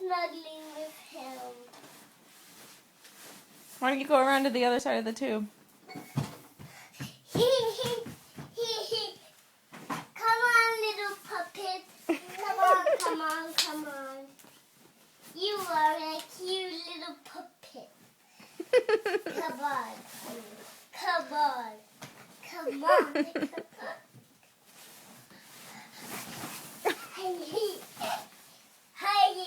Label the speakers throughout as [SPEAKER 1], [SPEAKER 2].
[SPEAKER 1] snuggling with him.
[SPEAKER 2] Why don't you go around to the other side of the tube?
[SPEAKER 1] Come on, little puppet. Come on, come on, come on. You are a cute little puppet. Come on, come on, come on, come on. Hey, hey, hey,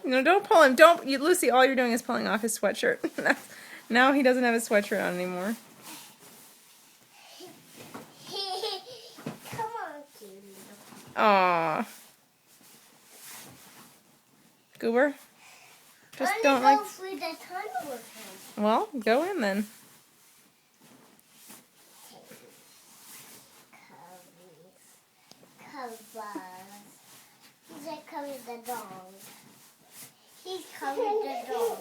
[SPEAKER 2] No, don't pull him. Don't, Lucy. All you're doing is pulling off his sweatshirt. Now he doesn't have his sweatshirt on anymore.
[SPEAKER 1] Come on, cutie.
[SPEAKER 2] Aww. Goober. Just don't
[SPEAKER 1] go through the tunnel with him.
[SPEAKER 2] Well, go in then.
[SPEAKER 1] He's coming the dog. He's coming the dog.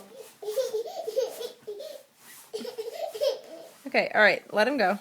[SPEAKER 2] Okay, alright, let him go.